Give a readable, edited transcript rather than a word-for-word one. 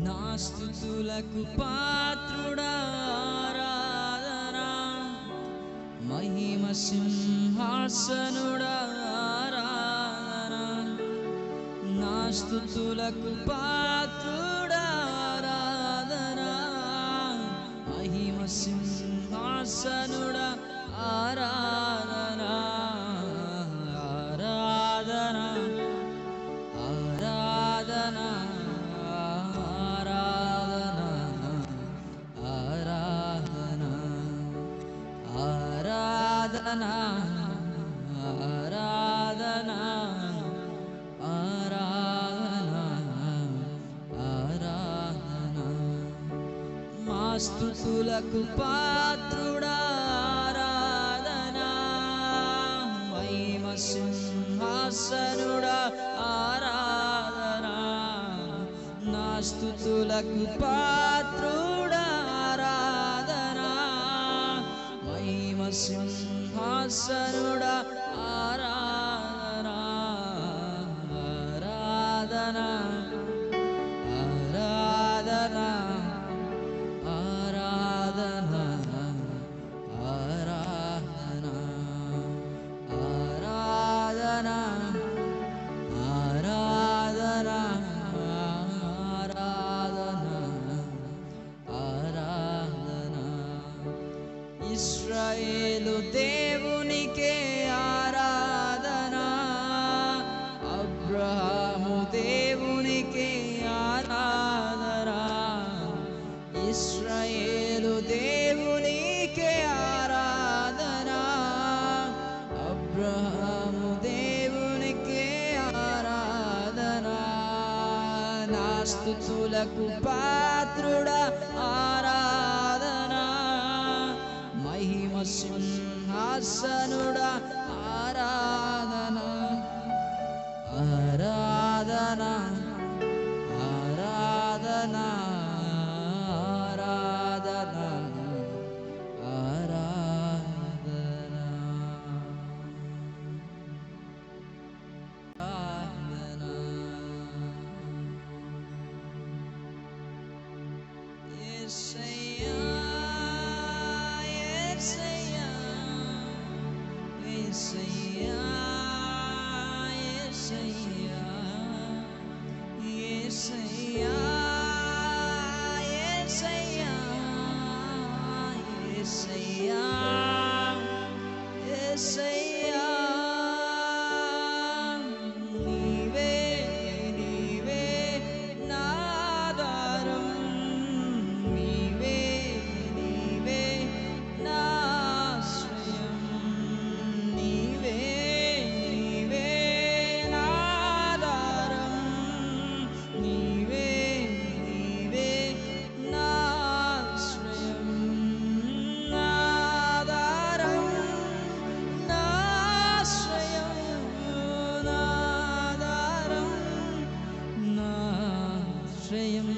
నా స్తుతులకు పాత్రుడా ఆరాధనా, మహిమ సింహాసనుడా ఆరాధనా. నా స్తుతులకు పాత్రుడా ఆరాధనా, మహిమ సింహాసనుడా ఆరాధనా. ఆరాధనా ఆరాధనా ఆరాధనా ఆరాధనా ఆరాధనా ఆరాధనా ఆరాధనా. మా స్తుతులకు పాత్రుడా ఆరాధనా, మహిమ సింహాసనుడా ఆరాధనా. నా స్తుతులకు పాత్రుడా ఆరాధనా, మహిమ సింహాసనుడా ఆరాధనా. ఆరాధనా ఆరాధనా ఆరాధనా ఆరాధనా ఆరాధనా ఆరాధనా ఆరాధనా. ఇశ్రాయేలు దేవునికే ఆరాధనా, అబ్రహాము దేవునికే ఆరాధనా. ఇశ్రాయేలు దేవునికే ఆరాధనా, అబ్రహాము దేవునికే ఆరాధనా. నా స్తుతులకు పాత్రుడా ఆరాధనా, మహిమ సింహాసనుడా ఆరాధనా. ఆరాధనా ఆరాధనా ఆరాధనా ఆరాధనా ఆరాధనా. యేసయ్యా యేసయ్యా యేసయ్యా యేసయ్యా యేసయ్యా యేసయ్యా యేసయ్యా యేసయ్యా. నీవే నీవే నా ఆధారం, నీవే నీవే నా ఆశ్రయం. నీవే నీవే నా ఆధారం, నీవే నీవే నా ఆశ్రయం. నా ఆధారం నా ఆశ్రయం, నా ఆధారం నా ఆశ్రయం.